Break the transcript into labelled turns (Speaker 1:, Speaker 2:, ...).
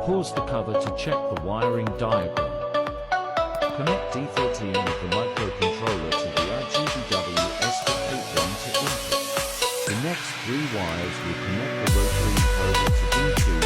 Speaker 1: Pause the cover to check the wiring diagram. Connect D13 of the microcontroller to the RGBW-STEMeducation to input. The next 3 wires will connect the rotary encoder to D2